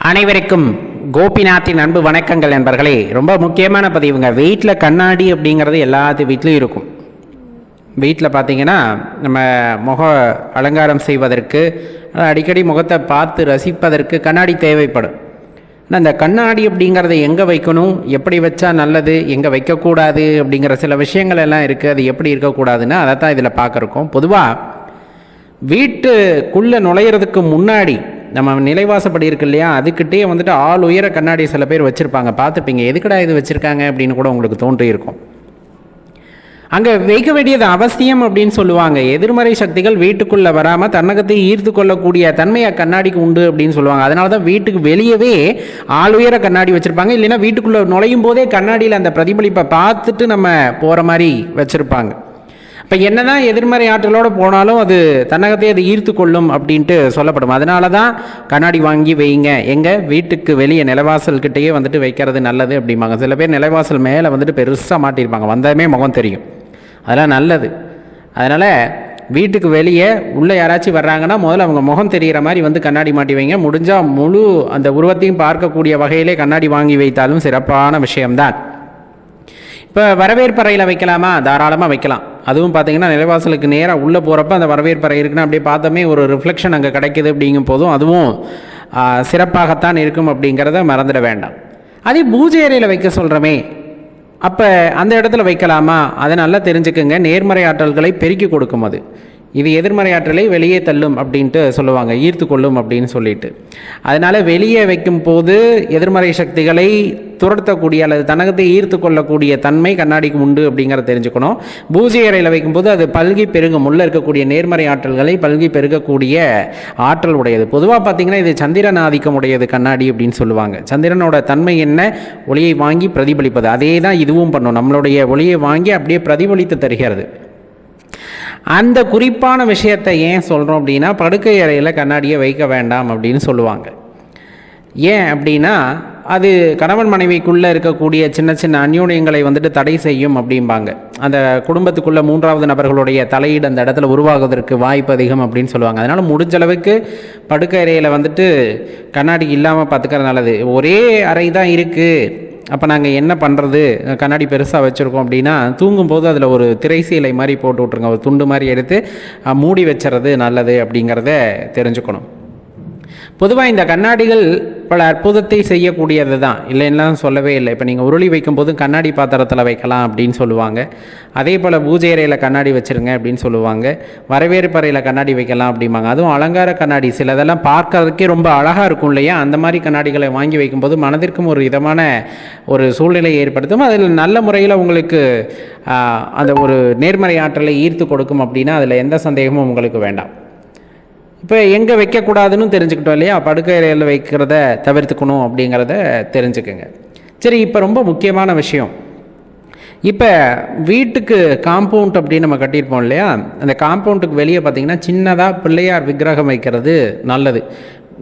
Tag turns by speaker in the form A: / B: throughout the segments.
A: அனைவருக்கும் கோபிநாத்தின் அன்பு வணக்கங்கள் நண்பர்களே. ரொம்ப முக்கியமான பதிவுங்க. வீட்டில் கண்ணாடி அப்படிங்கிறது எல்லாத்து வீட்லையும் இருக்கும். வீட்டில் பார்த்தீங்கன்னா நம்ம முக அலங்காரம் செய்வதற்கு, அடிக்கடி முகத்தை பார்த்து ரசிப்பதற்கு கண்ணாடி தேவைப்படும். ஆனால் இந்த கண்ணாடி அப்படிங்கிறத எங்கே வைக்கணும், எப்படி வச்சா நல்லது, எங்கே வைக்கக்கூடாது அப்படிங்கிற சில விஷயங்கள் எல்லாம் இருக்குது. அது எப்படி இருக்கக்கூடாதுன்னு அதை தான் இதில் பார்க்குறோம். பொதுவாக வீட்டுக்குள்ளே நுழையிறதுக்கு முன்னாடி நம்ம நிலைவாசப்படி இருக்கு இல்லையா, அதுக்கிட்டே வந்துட்டு ஆள் உயர கண்ணாடி சில பேர் வச்சுருப்பாங்க. பார்த்துப்பீங்க. எதுக்கடா இது வச்சுருக்காங்க அப்படின்னு கூட உங்களுக்கு தோன்றியிருக்கும். அங்கே வைக்க வேண்டியது அவசியம் அப்படின்னு சொல்லுவாங்க. எதிர்மறை சக்திகள் வீட்டுக்குள்ளே வராமல் தன்னகத்தை ஈர்த்து கொள்ளக்கூடிய தன்மையை கண்ணாடிக்கு உண்டு அப்படின்னு சொல்லுவாங்க. அதனால தான் வீட்டுக்கு வெளியவே ஆள் உயர கண்ணாடி வச்சுருப்பாங்க. இல்லைன்னா வீட்டுக்குள்ளே நுழையும் போதே கண்ணாடியில் அந்த பிரதிபலிப்பை பார்த்துட்டு நம்ம போகிற மாதிரி வச்சுருப்பாங்க. இப்போ என்னதான் எதிர்மறை ஆற்றலோடு போனாலும் அது தன்னகத்தை அது ஈர்த்து கொள்ளும் அப்படின்ட்டு சொல்லப்படும். அதனால தான் கண்ணாடி வாங்கி வைங்க. எங்கள் வீட்டுக்கு வெளியே நிலவாசல்கிட்டயே வந்துட்டு வைக்கிறது நல்லது அப்படிம்பாங்க. சில பேர் நிலவாசல் மேலே வந்துட்டு பெருசாக மாட்டியிருப்பாங்க, வந்ததுமே முகம் தெரியும். அதெல்லாம் நல்லது. அதனால் வீட்டுக்கு வெளியே உள்ளே யாராச்சும் வர்றாங்கன்னா முதல்ல அவங்க முகம் தெரிகிற மாதிரி வந்து கண்ணாடி மாட்டி வைங்க. முடிஞ்சால் முழு அந்த உருவத்தையும் பார்க்கக்கூடிய வகையிலே கண்ணாடி வாங்கி வைத்தாலும் சிறப்பான விஷயம்தான். இப்போ வரவேற்பறையில் வைக்கலாமா? தாராளமாக வைக்கலாம். அதுவும் பார்த்தீங்கன்னா நிலைவாசலுக்கு நேராக உள்ளே போகிறப்ப அந்த வரவேற்பறை இருக்குன்னா அப்படியே பார்த்தோமே ஒரு ரிஃப்ளெக்ஷன் அங்கே கிடைக்கிது. அப்படிங்கும் போதும் அதுவும் சிறப்பாகத்தான் இருக்கும் அப்படிங்கிறத மறந்துட வேண்டாம். அதே பூஜை அறையில் வைக்க சொல்கிறோமே, அப்போ அந்த இடத்துல வைக்கலாமா? அதை நல்லா தெரிஞ்சுக்குங்க. நேர்மறை ஆற்றல்களை பெருக்கி கொடுக்கும். இது எதிர்மறை ஆற்றலை வெளியே தள்ளும் அப்படின்ட்டு சொல்லுவாங்க, ஈர்த்து கொள்ளும் அப்படின்னு சொல்லிட்டு. அதனால் வெளியே வைக்கும் போது எதிர்மறை சக்திகளை துரத்தக்கூடிய அல்லது தன்னகத்தை ஈர்த்து கொள்ளக்கூடிய தன்மை கண்ணாடிக்கு உண்டு அப்படிங்கிறத தெரிஞ்சுக்கணும். பூஜை அறையில் வைக்கும்போது அது பல்கி பெருகும். உள்ளே இருக்கக்கூடிய நேர்மறை ஆற்றல்களை பல்கி பெருகக்கூடிய ஆற்றல் உடையது. பொதுவாக பார்த்திங்கன்னா இது சந்திரன் ஆதிக்கம் உடையது கண்ணாடி அப்படின்னு சொல்லுவாங்க. சந்திரனோட தன்மை என்ன? ஒளியை வாங்கி பிரதிபலிப்பது. அதே தான் இதுவும் பண்ணும். நம்மளுடைய ஒளியை வாங்கி அப்படியே பிரதிபலித்து தருகிறது. அந்த குறிப்பான விஷயத்தை ஏன் சொல்கிறோம் அப்படின்னா, படுக்கை அறையில் கண்ணாடியை வைக்க வேண்டாம் அப்படின்னு சொல்லுவாங்க. ஏன் அப்படின்னா, அது கணவன் மனைவிக்குள்ளே இருக்கக்கூடிய சின்ன சின்ன அந்யோன்யங்களை வந்துட்டு தடை செய்யும் அப்படிம்பாங்க. அந்த குடும்பத்துக்குள்ளே மூன்றாவது நபர்களுடைய தலையீடு அந்த இடத்துல உருவாகுவதற்கு வாய்ப்பு அதிகம் அப்படின்னு சொல்லுவாங்க. அதனால் முடிஞ்சளவுக்கு படுக்கை அறையில் வந்துட்டு கண்ணாடி இல்லாமல் பார்த்துக்கிறது நல்லது. ஒரே அறை தான் இருக்குது, அப்போ நாங்கள் என்ன பண்ணுறது, கண்ணாடி பெருசாக வச்சுருக்கோம் அப்படின்னா, தூங்கும்போது அதில் ஒரு திரைசீலை மாதிரி போட்டு விட்ருங்க. ஒரு துண்டு மாதிரி எடுத்து மூடி வச்சுறது நல்லது அப்படிங்கிறத தெரிஞ்சுக்கணும். பொதுவாக இந்த கண்ணாடிகள் பல அற்புதத்தை செய்யக்கூடியது தான், இல்லைன்னா சொல்லவே இல்லை. இப்போ நீங்கள் உருளி வைக்கும்போது கண்ணாடி பாத்திரத்தில் வைக்கலாம் அப்படின்னு சொல்லுவாங்க. அதே போல் பூஜை அறையில் கண்ணாடி வச்சுருங்க அப்படின்னு சொல்லுவாங்க. வரவேற்பறையில் கண்ணாடி வைக்கலாம் அப்படிம்பாங்க. அதுவும் அலங்கார கண்ணாடி சிலதெல்லாம் பார்க்கறதுக்கே ரொம்ப அழகாக இருக்கும் இல்லையா, அந்த மாதிரி கண்ணாடிகளை வாங்கி வைக்கும்போது மனதிற்கும் ஒரு விதமான ஒரு சூழ்நிலையை ஏற்படுத்தும். அதில் நல்ல முறையில் உங்களுக்கு அந்த ஒரு நேர்மறை ஆற்றலை ஈர்த்து கொடுக்கும் அப்படின்னா அதில் எந்த சந்தேகமும் உங்களுக்கு வேண்டாம். இப்போ எங்கே வைக்கக்கூடாதுன்னு தெரிஞ்சுக்கிட்டோம் இல்லையா, படுக்கை அறையில் வைக்கிறத தவிர்த்துக்கணும் அப்படிங்கிறத தெரிஞ்சுக்குங்க. சரி, இப்போ ரொம்ப முக்கியமான விஷயம். இப்போ வீட்டுக்கு காம்பவுண்ட் அப்படின்னு நம்ம கட்டியிருப்போம் இல்லையா, அந்த காம்பவுண்டுக்கு வெளியே பார்த்திங்கன்னா சின்னதாக பிள்ளையார் விக்கிரகம் வைக்கிறது நல்லது.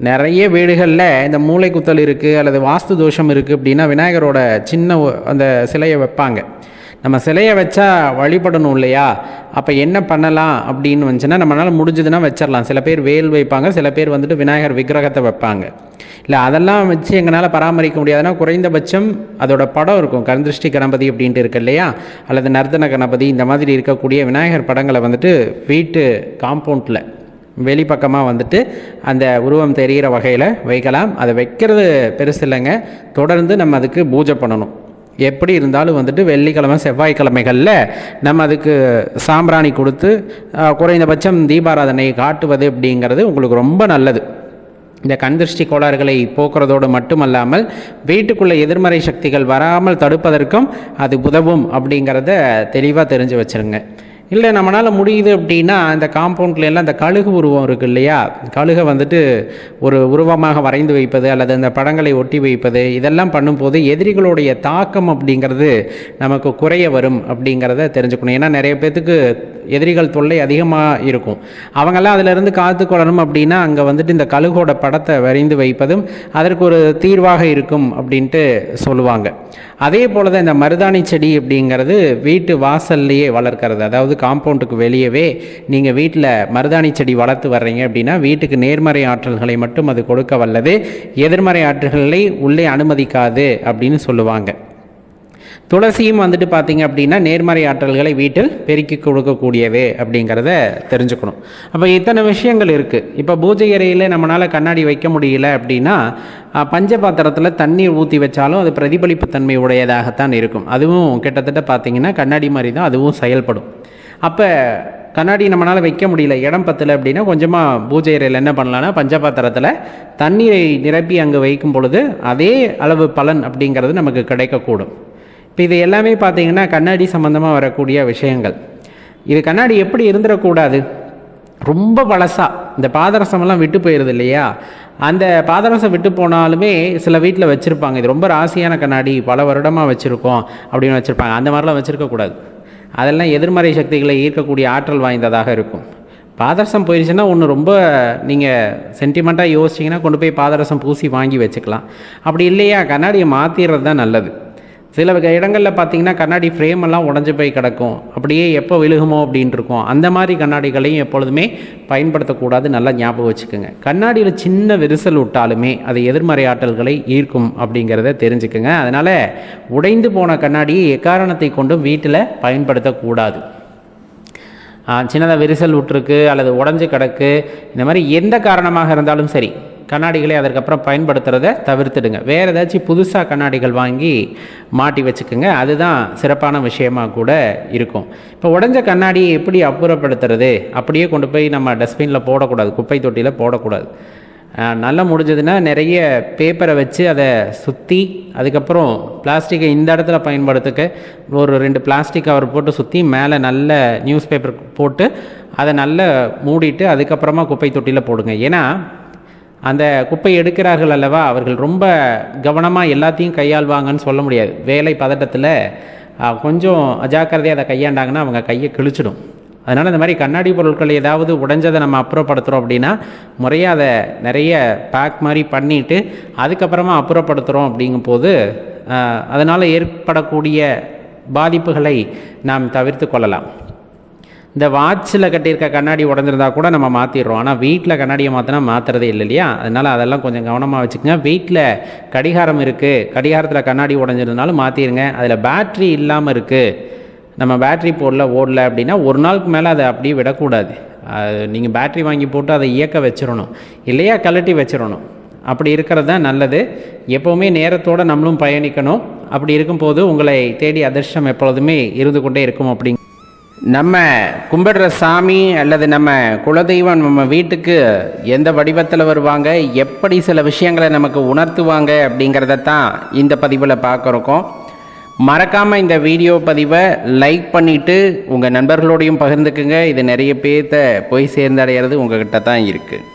A: நிறைய வீடுகளில் இந்த மூளை குத்தல் இருக்குது அல்லது வாஸ்து தோஷம் இருக்குது அப்படின்னா விநாயகரோட சின்ன அந்த சிலையை வைப்பாங்க. நம்ம சிலையை வச்சா வழிபடணும் இல்லையா, அப்போ என்ன பண்ணலாம் அப்படின்னு வந்துச்சுன்னா, நம்மளால் முடிஞ்சதுன்னா வச்சிடலாம். சில பேர் வேல் வைப்பாங்க, சில பேர் வந்துட்டு விநாயகர் விக்கிரகத்தை வைப்பாங்க. இல்லை அதெல்லாம் வச்சு எங்களால் பராமரிக்க முடியாதுன்னா குறைந்தபட்சம் அதோட படம் இருக்கும். கருந்திருஷ்டி கணபதி அப்படின்ட்டு இருக்கு இல்லையா, அல்லது நர்த்தன கணபதி, இந்த மாதிரி இருக்கக்கூடிய விநாயகர் படங்களை வந்துட்டு வீட்டு காம்பவுண்டில் வெளிப்பக்கமாக வந்துட்டு அந்த உருவம் தெரிகிற வகையில் வைக்கலாம். அதை வைக்கிறது பெருசு இல்லைங்க, தொடர்ந்து நம்ம அதுக்கு பூஜை பண்ணணும். எப்படி இருந்தாலும் வந்துட்டு வெள்ளிக்கிழமை செவ்வாய்க்கிழமைகளில் நம்ம அதுக்கு சாம்பிராணி கொடுத்து குறைந்தபட்சம் தீபாராதனை காட்டுவது அப்படிங்கிறது உங்களுக்கு ரொம்ப நல்லது. இந்த கண்திருஷ்டி கோளாறுகளை போக்குறதோடு மட்டுமல்லாமல் வீட்டுக்குள்ளே எதிர்மறை சக்திகள் வராமல் தடுப்பதற்கும் அது உதவும் அப்படிங்கிறத தெளிவாக தெரிஞ்சு வச்சுருங்க. இல்லை நம்மளால் முடியுது அப்படின்னா இந்த காம்பவுண்டில் எல்லாம் இந்த கழுகு உருவம் இருக்குது இல்லையா, கழுகை வந்துட்டு ஒரு உருவமாக வரைந்து வைப்பது அல்லது அந்த படங்களை ஒட்டி வைப்பது, இதெல்லாம் பண்ணும்போது எதிரிகளுடைய தாக்கம் அப்படிங்கிறது நமக்கு குறைய வரும் அப்படிங்கிறத தெரிஞ்சுக்கணும். ஏன்னா நிறைய பேர்த்துக்கு எதிரிகள் தொல்லை அதிகமாக இருக்கும். அவங்கெல்லாம் அதிலிருந்து காத்துக்கொள்ளணும் அப்படின்னா அங்கே வந்துட்டு இந்த கழுகோட படத்தை வரைந்து வைப்பதும் அதற்கு ஒரு தீர்வாக இருக்கும் அப்படின்ட்டு சொல்லுவாங்க. அதே போல் தான் இந்த மருதாணி செடி அப்படிங்கிறது வீட்டு வாசல்லையே வளர்க்கிறது. அதாவது அதாவது காம்பவுண்டுக்கு வெளியவே நீங்கள் வீட்டில் மருதாணி செடி வளர்த்து வர்றீங்க அப்படின்னா வீட்டுக்கு நேர்மறை ஆற்றல்களை மட்டும் அது கொடுக்க வல்லது, எதிர்மறை ஆற்றல்களை உள்ளே அனுமதிக்காது அப்படின்னு சொல்லுவாங்க. துளசியும் வந்துட்டு பார்த்தீங்க அப்படின்னா நேர்மறை ஆற்றல்களை வீட்டில் பெருக்கி கொடுக்கக்கூடியது அப்படிங்கிறத தெரிஞ்சுக்கணும். அப்போ இத்தனை விஷயங்கள் இருக்குது. இப்போ பூஜை அறையில் நம்மளால் கண்ணாடி வைக்க முடியல அப்படின்னா பஞ்சபாத்திரத்தில் தண்ணீர் ஊற்றி வச்சாலும் அது பிரதிபலிப்பு தன்மை உடையதாகத்தான் இருக்கும். அதுவும் கிட்டத்தட்ட பார்த்திங்கன்னா கண்ணாடி மாதிரி தான் அதுவும் செயல்படும். அப்போ கண்ணாடி நம்மளால் வைக்க முடியல, இடம் பத்தலை அப்படின்னா கொஞ்சமாக பூஜை அறையில் என்ன பண்ணலான்னா பஞ்சபாத்திரத்தில் தண்ணீரை நிரப்பி அங்கே வைக்கும் பொழுது அதே அளவு பலன் அப்படிங்கிறது நமக்கு கிடைக்கக்கூடும். இப்போ இது எல்லாமே பார்த்திங்கன்னா கண்ணாடி சம்மந்தமாக வரக்கூடிய விஷயங்கள். இது கண்ணாடி எப்படி இருந்துடக்கூடாது, ரொம்ப பழசாக இந்த பாதரசமெல்லாம் விட்டு போயிடுது இல்லையா, அந்த பாதரசம் விட்டு போனாலுமே சில வீட்டில் வச்சுருப்பாங்க, இது ரொம்ப ராசியான கண்ணாடி பல வருடமாக வச்சுருக்கோம் அப்படின்னு வச்சுருப்பாங்க. அந்த மாதிரிலாம் வச்சுருக்கக்கூடாது. அதெல்லாம் எதிர்மறை சக்திகளை ஈர்க்கக்கூடிய ஆற்றல் வாய்ந்ததாக இருக்கும். பாதரசம் போயிடுச்சுன்னா ஒன்று ரொம்ப நீங்கள் சென்டிமெண்ட்டாக யோசிச்சிங்கன்னா கொண்டு போய் பாதரசம் பூசி வாங்கி வச்சுக்கலாம். அப்படி இல்லையா கண்ணாடியை மாற்றிடுறது தான் நல்லது. சில இடங்களில் பார்த்திங்கன்னா கண்ணாடி ஃப்ரேம் எல்லாம் உடஞ்சி போய் கிடக்கும், அப்படியே எப்போ விழுகுமோ அப்படின்ட்டு இருக்கும். அந்த மாதிரி கண்ணாடிகளையும் எப்பொழுதுமே பயன்படுத்தக்கூடாது, நல்லா ஞாபகம் வச்சுக்கோங்க. கண்ணாடியில் சின்ன விரிசல் விட்டாலுமே அது எதிர்மறை ஆற்றல்களை ஈர்க்கும் அப்படிங்கிறத தெரிஞ்சுக்குங்க. அதனால் உடைந்து போன கண்ணாடியை எக்காரணத்தை கொண்டும் வீட்டில் பயன்படுத்தக்கூடாது. சின்னதாக விரிசல் விட்டுருக்கு அல்லது உடஞ்சி கிடக்கு, இந்த மாதிரி எந்த காரணமாக இருந்தாலும் சரி கண்ணாடிகளை அதற்கப்புறம் பயன்படுத்துகிறத தவிர்த்துடுங்க. வேறு ஏதாச்சும் புதுசாக கண்ணாடிகள் வாங்கி மாட்டி வச்சுக்கோங்க, அதுதான் சிறப்பான விஷயமாக கூட இருக்கும். இப்போ உடஞ்ச கண்ணாடியை எப்படி அப்புறப்படுத்துறது, அப்படியே கொண்டு போய் நம்ம டஸ்ட்பினில் போடக்கூடாது, குப்பை தொட்டியில் போடக்கூடாது. நல்லா முடிஞ்சதுன்னா நிறைய பேப்பரை வச்சு அதை சுற்றி அதுக்கப்புறம் பிளாஸ்டிக்கை இந்த இடத்துல பயன்படுத்துக்க ஒரு 2 பிளாஸ்டிக் கவர் போட்டு சுற்றி மேலே நல்ல நியூஸ் பேப்பர் போட்டு அதை நல்லா மூடிட்டு அதுக்கப்புறமா குப்பை தொட்டியில் போடுங்க. ஏன்னா அந்த குப்பை எடுக்கிறார்கள் அல்லவா, அவர்கள் ரொம்ப கவனமாக எல்லாத்தையும் கையாள்வாங்கன்னு சொல்ல முடியாது. வேலை பதட்டத்தில் கொஞ்சம் அஜாக்கிரதையாக அதை கையாண்டாங்கன்னா அவங்க கையை கிழிச்சிடும். அதனால் இந்த மாதிரி கண்ணாடி பொருட்கள் ஏதாவது உடைஞ்சதை நம்ம அப்புறப்படுத்துகிறோம் அப்படின்னா முறையாக அதை நிறைய பேக் மாதிரி பண்ணிவிட்டு அதுக்கப்புறமா அப்புறப்படுத்துகிறோம் அப்படிங்கும்போது அதனால் ஏற்படக்கூடிய பாதிப்புகளை நாம் தவிர்த்து கொள்ளலாம். இந்த வாட்சில் கட்டியிருக்க கண்ணாடி உடஞ்சிருந்தா கூட நம்ம மாற்றிடுறோம், ஆனால் வீட்டில் கண்ணாடியை மாற்றினா மாற்றுறதே இல்லை இல்லையா. அதனால் அதெல்லாம் கொஞ்சம் கவனமாக வச்சுக்கோங்க. வீட்டில் கடிகாரம் இருக்குது, கடிகாரத்தில் கண்ணாடி உடஞ்சிருந்தாலும் மாற்றிடுங்க. அதில் பேட்ரி இல்லாமல் இருக்குது, நம்ம பேட்ரி ஓடல அப்படின்னா ஒரு நாளுக்கு மேலே அதை அப்படியே விடக்கூடாது. நீங்கள் பேட்ரி வாங்கி போட்டு அதை இயக்க வச்சிடணும், இல்லையா கழட்டி வச்சிடணும். அப்படி இருக்கிறது தான் நல்லது. எப்போவுமே நேரத்தோடு நம்மளும் பயணிக்கணும். அப்படி இருக்கும்போது உங்களை தேடி அதிர்ஷ்டம் எப்பொழுதுமே இருந்து கொண்டே இருக்கும். அப்படிங்க நம்ம கும்பிடுற சாமி அல்லது நம்ம குலதெய்வம் நம்ம வீட்டுக்கு எந்த வடிவத்தில் வருவாங்க, எப்படி சில விஷயங்களை நமக்கு உணர்த்துவாங்க அப்படிங்கிறத தான் இந்த பதிவில் பார்க்குறோம். மறக்காமல் இந்த வீடியோ பதிவை லைக் பண்ணிவிட்டு உங்கள் நண்பர்களோடையும் பகிர்ந்துக்குங்க. இது நிறைய பேர்த்த போய் சேர்ந்தடைகிறது உங்ககிட்ட தான் இருக்குது.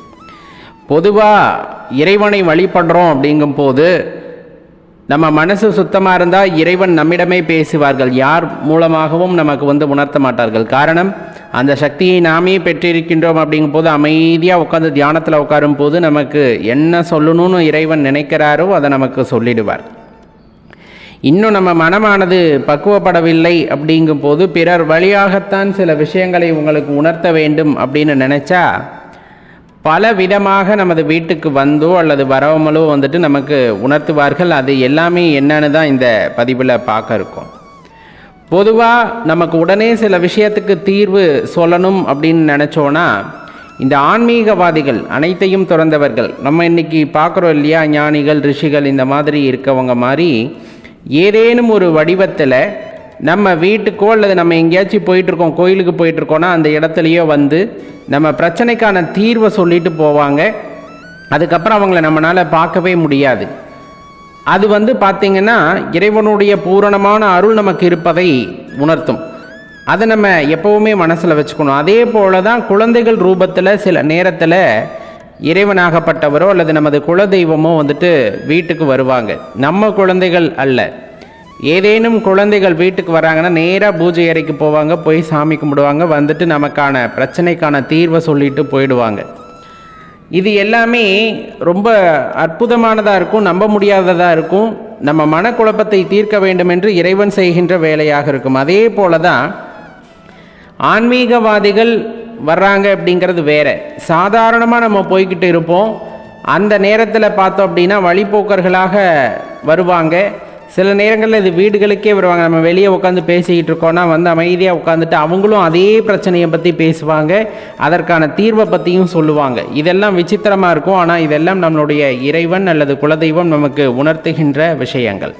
A: பொதுவாக இறைவனை வழிபடுறோம் அப்படிங்கும்போது நம்ம மனசு சுத்தமாக இருந்தால் இறைவன் நம்மிடமே பேசுவார்கள், யார் மூலமாகவும் நமக்கு உணர்த்த மாட்டார்கள். காரணம், அந்த சக்தியை நாமே பெற்றிருக்கின்றோம். அப்படிங்கும் போது அமைதியாக உட்காந்து தியானத்தில் உட்காரும் போது நமக்கு என்ன சொல்லணும்னு இறைவன் நினைக்கிறாரோ அதை நமக்கு சொல்லிடுவார். இன்னும் நம்ம மனமானது பக்குவப்படவில்லை அப்படிங்கும் போது பிறர் வழியாகத்தான் சில விஷயங்களை உங்களுக்கு உணர்த்த வேண்டும் அப்படின்னு நினச்சா பல விதமாக நமது வீட்டுக்கு வந்தோ அல்லது வராமலோ நமக்கு உணர்த்துவார்கள். அது எல்லாமே என்னன்னு தான் இந்த பதிவில் பார்க்க இருக்கோம். பொதுவாக நமக்கு உடனே சில விஷயத்துக்கு தீர்வு சொல்லணும் அப்படின்னு நினச்சோன்னா இந்த ஆன்மீகவாதிகள் அனைத்தையும் துறந்தவர்கள் நம்ம இன்றைக்கி பார்க்குறோம் இல்லையா, ஞானிகள் ரிஷிகள் இந்த மாதிரி இருக்கவங்க மாதிரி ஏதேனும் ஒரு வடிவத்தில் நம்ம வீட்டுக்கோ அல்லது நம்ம எங்கேயாச்சும் போயிட்டுருக்கோம், கோயிலுக்கு போயிட்டுருக்கோன்னா அந்த இடத்துலையோ நம்ம பிரச்சனைக்கான தீர்வை சொல்லிட்டு போவாங்க. அதுக்கப்புறம் அவங்கள நம்மளால் பார்க்கவே முடியாது. அது பார்த்திங்கன்னா இறைவனுடைய பூரணமான அருள் நமக்கு இருப்பதை உணர்த்தும். அதை நம்ம எப்போவுமே மனசில் வச்சுக்கணும். அதே போல தான் குழந்தைகள் ரூபத்தில் சில நேரத்தில் இறைவனாகப்பட்டவரோ அல்லது நமது குலதெய்வமோ வீட்டுக்கு வருவாங்க. நம்ம குழந்தைகள் அல்ல, ஏதேனும் குழந்தைகள் வீட்டுக்கு வராங்கன்னா நேராக பூஜை அறைக்கு போவாங்க, போய் சாமி கும்பிடுவாங்க, நமக்கான பிரச்சனைக்கான தீர்வை சொல்லிட்டு போயிடுவாங்க. இது எல்லாமே ரொம்ப அற்புதமானதாக இருக்கும், நம்ப முடியாததாக இருக்கும். நம்ம மனக்குழப்பத்தை தீர்க்க வேண்டும் என்று இறைவன் செய்கின்ற வேலையாக இருக்கும். அதே போல தான் ஆன்மீகவாதிகள் வர்றாங்க அப்படிங்கிறது வேற. சாதாரணமாக நம்ம போய்கிட்டு இருப்போம். அந்த நேரத்தில் பார்த்தோம் அப்படின்னா வழிபோக்கர்களாக வருவாங்க. சில நேரங்களில் இது வீடுகளுக்கே வருவாங்க. நம்ம வெளியே உட்காந்து பேசிக்கிட்டு இருக்கோன்னா வந்து அமைதியாக உட்காந்துட்டு அவங்களும் அதே பிரச்சனையை பற்றி பேசுவாங்க, அதற்கான தீர்வை பற்றியும் சொல்லுவாங்க. இதெல்லாம் விசித்திரமாக இருக்கும். ஆனால் இதெல்லாம் நம்மளுடைய இறைவன் அல்லது குலதெய்வம் நமக்கு உணர்த்துகின்ற விஷயங்கள்.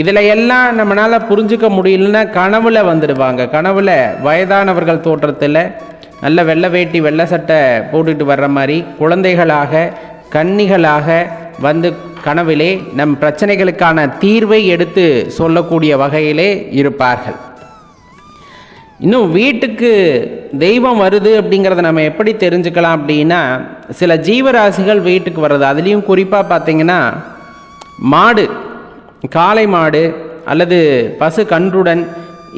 A: இதில் எல்லாம் நம்மளால் புரிஞ்சுக்க முடியலன்னா கனவுல வந்துடுவாங்க. கனவுல வயதானவர்கள் தோற்றத்தில் நல்ல வெள்ளை வேட்டி வெள்ளை சட்டை போட்டுட்டு வர்ற மாதிரி குழந்தைகளாக கன்னிகளாக வந்து கனவிலே நம் பிரச்சனைகளுக்கான தீர்வை எடுத்து சொல்லக்கூடிய வகையிலே இருப்பார்கள். இன்னும் வீட்டுக்கு தெய்வம் வருது அப்படிங்கிறத நம்ம எப்படி தெரிஞ்சுக்கலாம் அப்படின்னா, சில ஜீவராசிகள் வீட்டுக்கு வர்றது, அதுலேயும் குறிப்பாக பார்த்திங்கன்னா மாடு, காளை மாடு அல்லது பசு கன்றுடன்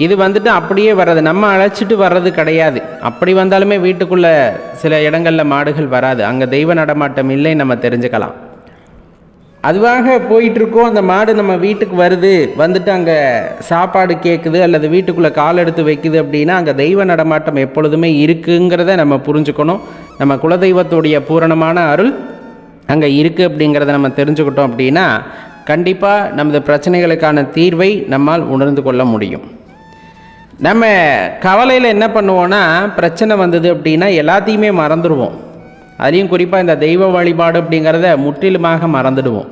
A: இது வந்துட்டு அப்படியே வர்றது, நம்ம அழைச்சிட்டு வர்றது கிடையாது. அப்படி வந்தாலுமே வீட்டுக்குள்ளே சில இடங்களில் மாடுகள் வராது, அங்கே தெய்வ நடமாட்டம் இல்லைன்னு நம்ம தெரிஞ்சுக்கலாம். அதுவாக போயிட்டுருக்கோம், அந்த மாடு நம்ம வீட்டுக்கு வருது, வந்துட்டு அங்கே சாப்பாடு கேட்குது அல்லது வீட்டுக்குள்ளே கால் எடுத்து வைக்குது அப்படின்னா அங்கே தெய்வ நடமாட்டம் எப்பொழுதுமே இருக்குங்கிறத நம்ம புரிஞ்சுக்கணும். நம்ம குலதெய்வத்துடைய பூரணமான அருள் அங்கே இருக்குது அப்படிங்கிறத நம்ம தெரிஞ்சுக்கிட்டோம் அப்படின்னா கண்டிப்பாக நமது பிரச்சனைகளுக்கான தீர்வை நம்மால் உணர்ந்து கொள்ள முடியும். நம்ம கவலையில் என்ன பண்ணுவோன்னா, பிரச்சனை வந்தது அப்படின்னா எல்லாத்தையுமே மறந்துடுவோம். அதுலேயும் குறிப்பாக இந்த தெய்வ வழிபாடு அப்படிங்கிறத முற்றிலுமாக மறந்துடுவோம்.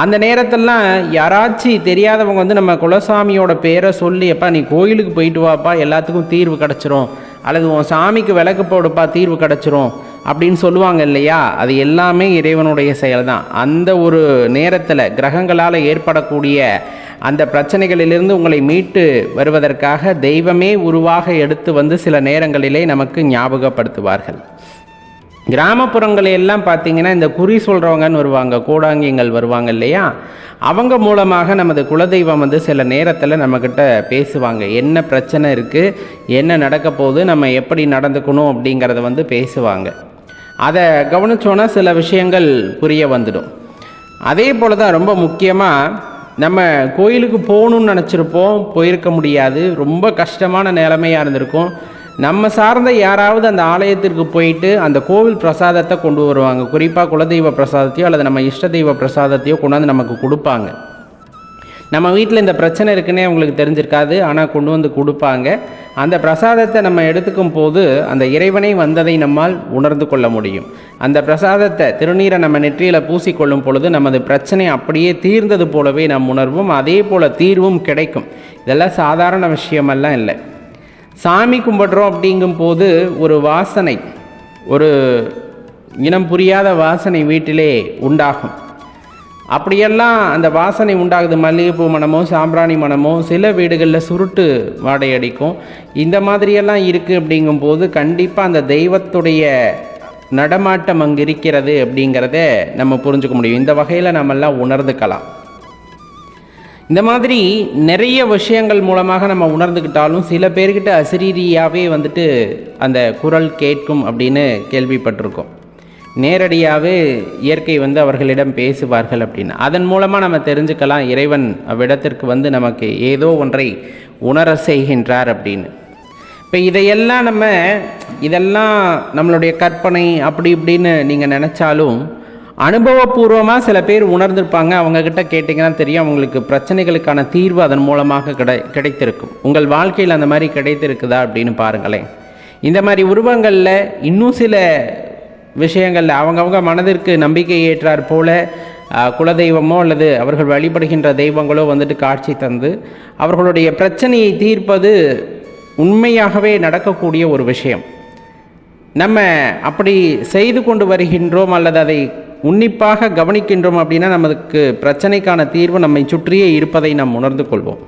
A: அந்த நேரத்திலலாம் யாராச்சும் தெரியாதவங்க வந்து நம்ம குலசாமியோட பேரை சொல்லி, எப்பா நீ கோயிலுக்கு போயிட்டு வாப்பா எல்லாத்துக்கும் தீர்வு கிடச்சிரும், அல்லது உன் சாமிக்கு விளக்கு போடுப்பா தீர்வு கிடச்சிரும் அப்படின்னு சொல்லுவாங்க இல்லையா, அது எல்லாமே இறைவனுடைய செயல் தான். அந்த ஒரு நேரத்தில் கிரகங்களால் ஏற்படக்கூடிய அந்த பிரச்சனைகளிலிருந்து உங்களை மீட்டு வருவதற்காக தெய்வமே உருவாக எடுத்து வந்து சில நேரங்களிலே நமக்கு ஞாபகப்படுத்துவார்கள். கிராமப்புறங்களெல்லாம் பார்த்திங்கன்னா இந்த குறி சொல்கிறவங்கன்னு வருவாங்க, கோடாங்கியங்கள் வருவாங்க இல்லையா, அவங்க மூலமாக நமது குலதெய்வம் வந்து சில நேரத்தில் நம்மக்கிட்ட பேசுவாங்க. என்ன பிரச்சனை இருக்குது, என்ன நடக்க போகுது, நம்ம எப்படி நடந்துக்கணும் அப்படிங்கிறத வந்து பேசுவாங்க. அதை கவனிச்சோன்னா சில விஷயங்கள் புரிய வந்துடும். அதே போல் தான் ரொம்ப முக்கியமாக நம்ம கோயிலுக்கு போகணுன்னு நினச்சிருப்போம், போயிருக்க முடியாது, ரொம்ப கஷ்டமான நிலைமையாக இருந்திருக்கும். நம்ம சார்ந்த யாராவது அந்த ஆலயத்திற்கு போயிட்டு அந்த கோவில் பிரசாதத்தை கொண்டு வருவாங்க. குறிப்பாக குலதெய்வ பிரசாதத்தையோ அல்லது நம்ம இஷ்ட தெய்வ பிரசாதத்தையோ கொண்டாந்து நமக்கு கொடுப்பாங்க. நம்ம வீட்டில் இந்த பிரச்சனை இருக்குன்னே அவங்களுக்கு தெரிஞ்சிருக்காது, ஆனால் கொண்டு வந்து கொடுப்பாங்க. அந்த பிரசாதத்தை நம்ம எடுத்துக்கும் போது அந்த இறைவனை வந்ததை நம்மால் உணர்ந்து கொள்ள முடியும். அந்த பிரசாதத்தை திருநீரை நம்ம நெற்றியில் பூசிக்கொள்ளும் பொழுது நமது பிரச்சனை அப்படியே தீர்ந்தது போலவே நாம் உணர்வோம். அதே போல் தீர்வும் கிடைக்கும். இதெல்லாம் சாதாரண விஷயமெல்லாம் இல்லை. சாமி கும்பிட்றோம் அப்படிங்கும் போது ஒரு வாசனை, ஒரு இனம் புரியாத வாசனை வீட்டிலே உண்டாகும். அப்படியெல்லாம் அந்த வாசனை உண்டாகுது. மல்லிகைப்பூ மனமோ சாம்பிராணி மனமோ, சில வீடுகளில் சுருட்டு வாடை அடிக்கும். இந்த மாதிரியெல்லாம் இருக்குது அப்படிங்கும்போது கண்டிப்பாக அந்த தெய்வத்துடைய நடமாட்டம் அங்கே இருக்கிறது அப்படிங்கிறத நம்ம புரிஞ்சுக்க முடியும். இந்த வகையில் நம்மெல்லாம் உணர்ந்துக்கலாம். இந்த மாதிரி நிறைய விஷயங்கள் மூலமாக நம்ம உணர்ந்துக்கிட்டாலும் சில பேர்கிட்ட அசரீரியாகவே வந்துட்டு அந்த குரல் கேட்கும் அப்படின்னு கேள்விப்பட்டிருக்கோம். நேரடியாகவே இயற்கை வந்து அவர்களிடம் பேசுவார்கள் அப்படின்னு. அதன் மூலமாக நம்ம தெரிஞ்சுக்கலாம் இறைவன் அவ்விடத்திற்கு வந்து நமக்கு ஏதோ ஒன்றை உணர செய்கின்றார் அப்படின்னு. இப்போ இதெல்லாம் நம்மளுடைய கற்பனை அப்படி இப்படின்னு நீங்கள் நினச்சாலும் அனுபவபூர்வமாக சில பேர் உணர்ந்திருப்பாங்க. அவங்கக்கிட்ட கேட்டிங்கன்னா தெரியும், அவங்களுக்கு பிரச்சனைகளுக்கான தீர்வு அதன் மூலமாக கிடைத்திருக்கும். உங்கள் வாழ்க்கையில் அந்த மாதிரி கிடைத்திருக்குதா அப்படின்னு பாருங்களேன். இந்த மாதிரி உருவங்களில் இன்னும் சில விஷயங்களில் அவங்கவுங்க மனதிற்கு நம்பிக்கை ஏற்றார் போல குலதெய்வமோ அல்லது அவர்கள் வழிபடுகின்ற தெய்வங்களோ வந்துட்டு காட்சி தந்து அவர்களுடைய பிரச்சனையை தீர்ப்பது உண்மையாகவே நடக்கக்கூடிய ஒரு விஷயம். நம்ம அப்படி செய்து கொண்டு வருகின்றோம் அல்லது அதை உன்னிப்பாக கவனிக்கின்றோம் அப்படின்னா நமக்கு பிரச்சனைக்கான தீர்வு நம்மை சுற்றியே இருப்பதை நாம் உணர்ந்து கொள்வோம்.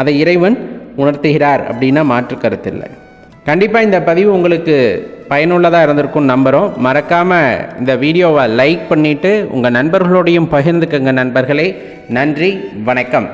A: அதை இறைவன் உணர்த்துகிறார் அப்படின்னா மாற்று கருத்தில்லை. கண்டிப்பாக இந்த பதிவு உங்களுக்கு பயனுள்ளதாக இருந்திருக்கும்னு நம்புகிறோம். மறக்காமல் இந்த வீடியோவை லைக் பண்ணிவிட்டு உங்கள் நண்பர்களோடையும் பகிர்ந்துக்கங்க நண்பர்களே. நன்றி, வணக்கம்.